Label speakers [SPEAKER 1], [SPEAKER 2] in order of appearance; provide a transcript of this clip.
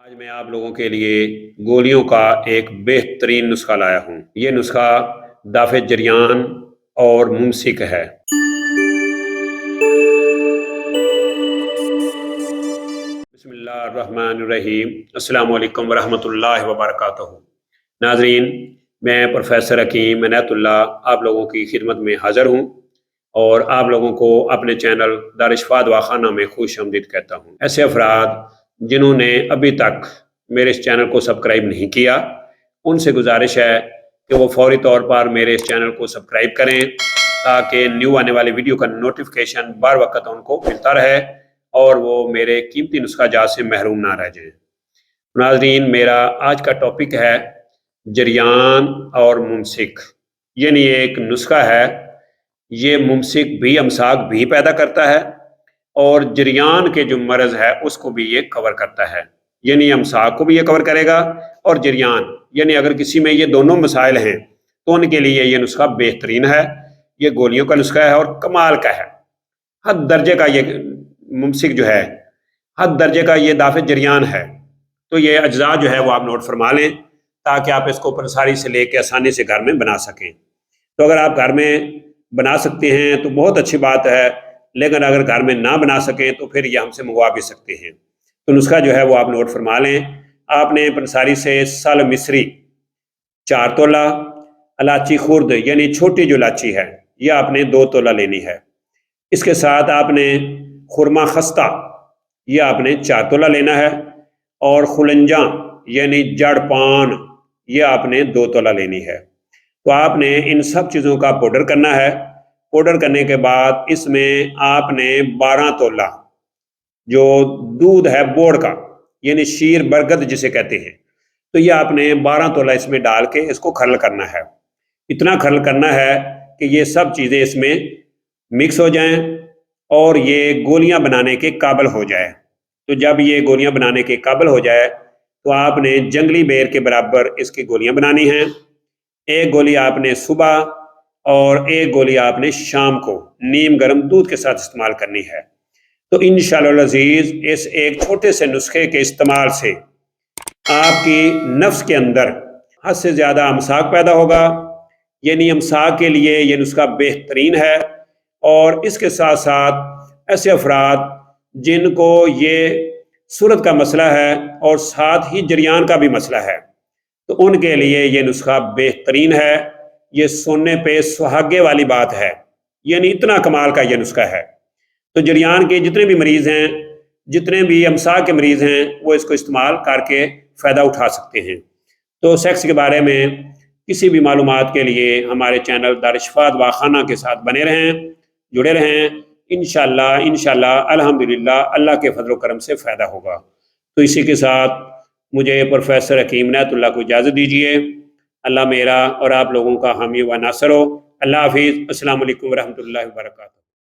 [SPEAKER 1] آج میں آپ لوگوں کے لیے گولیوں کا ایک بہترین نسخہ لایا ہوں۔ یہ نسخہ دافع جریان اور ممسک ہے۔ بسم اللہ الرحمن الرحیم۔ السلام علیکم ورحمۃ اللہ وبرکاتہ۔ ناظرین، میں پروفیسر حکیم عنایت اللہ آپ لوگوں کی خدمت میں حاضر ہوں اور آپ لوگوں کو اپنے چینل دارالشفا دواخانہ میں خوش آمدید کہتا ہوں۔ ایسے افراد جنہوں نے ابھی تک میرے اس چینل کو سبسکرائب نہیں کیا، ان سے گزارش ہے کہ وہ فوری طور پر میرے اس چینل کو سبسکرائب کریں تاکہ نیو آنے والی ویڈیو کا نوٹیفیکیشن بار وقت ان کو ملتا رہے اور وہ میرے قیمتی نسخہ جات سے محروم نہ رہ جائیں۔ ناظرین، میرا آج کا ٹاپک ہے جریان اور ممسک، یعنی ایک نسخہ ہے۔ یہ ممسک بھی امساک بھی پیدا کرتا ہے اور جریان کے جو مرض ہے اس کو بھی یہ کور کرتا ہے، یعنی امساک کو بھی یہ کور کرے گا اور جریان، یعنی اگر کسی میں یہ دونوں مسائل ہیں تو ان کے لیے یہ نسخہ بہترین ہے۔ یہ گولیوں کا نسخہ ہے اور کمال کا ہے۔ حد درجے کا یہ ممسک جو ہے، حد درجے کا یہ دافع جریان ہے۔ تو یہ اجزاء جو ہے وہ آپ نوٹ فرما لیں تاکہ آپ اس کو پرساری سے لے کے آسانی سے گھر میں بنا سکیں۔ تو اگر آپ گھر میں بنا سکتے ہیں تو بہت اچھی بات ہے، لیکن اگر گھر میں نہ بنا سکیں تو پھر یہ ہم سے منگوا بھی سکتے ہیں۔ تو نسخہ جو ہے وہ آپ نوٹ فرما لیں۔ آپ نے پنساری سے سال مصری 4 تولہ، الائچی خرد یعنی چھوٹی جو الائچی ہے یہ آپ نے 2 تولہ لینی ہے۔ اس کے ساتھ آپ نے خرما خستہ یہ آپ نے 4 تولہ لینا ہے، اور خلنجاں یعنی جڑ پان یہ آپ نے 2 تولہ لینی ہے۔ تو آپ نے ان سب چیزوں کا پاؤڈر کرنا ہے۔ پاؤڈر کرنے کے بعد اس میں آپ نے 12 تولہ جو دودھ ہے بوڑ کا، یعنی شیر برگد جسے کہتے ہیں، تو یہ آپ نے 12 تولہ اس میں ڈال کے اس کو کھرل کرنا ہے۔ اتنا کھرل کرنا ہے کہ یہ سب چیزیں اس میں مکس ہو جائیں اور یہ گولیاں بنانے کے قابل ہو جائے۔ تو جب یہ گولیاں بنانے کے قابل ہو جائے تو آپ نے جنگلی بیر کے برابر اس کی گولیاں بنانی ہیں۔ ایک گولی آپ نے صبح اور ایک گولی آپ نے شام کو نیم گرم دودھ کے ساتھ استعمال کرنی ہے۔ تو انشاءاللہ العزیز اس ایک چھوٹے سے نسخے کے استعمال سے آپ کی نفس کے اندر حد سے زیادہ امساک پیدا ہوگا، یعنی امساک کے لیے یہ نسخہ بہترین ہے۔ اور اس کے ساتھ ساتھ ایسے افراد جن کو یہ صورت کا مسئلہ ہے اور ساتھ ہی جریان کا بھی مسئلہ ہے تو ان کے لیے یہ نسخہ بہترین ہے۔ یہ سونے پہ سہاگے والی بات ہے، یعنی اتنا کمال کا یہ نسخہ ہے۔ تو جریان کے جتنے بھی مریض ہیں، جتنے بھی امساک کے مریض ہیں، وہ اس کو استعمال کر کے فائدہ اٹھا سکتے ہیں۔ تو سیکس کے بارے میں کسی بھی معلومات کے لیے ہمارے چینل دارالشفا دواخانہ کے ساتھ بنے رہیں، جڑے رہیں۔ انشاءاللہ الحمدللہ اللہ کے فضل و کرم سے فائدہ ہوگا۔ تو اسی کے ساتھ مجھے پروفیسر حکیم عنایت اللہ کو اجازت دیجیے۔ اللہ میرا اور آپ لوگوں کا حامی و ناصر ہو۔ اللہ حافظ۔ السلام علیکم ورحمۃ اللہ وبرکاتہ۔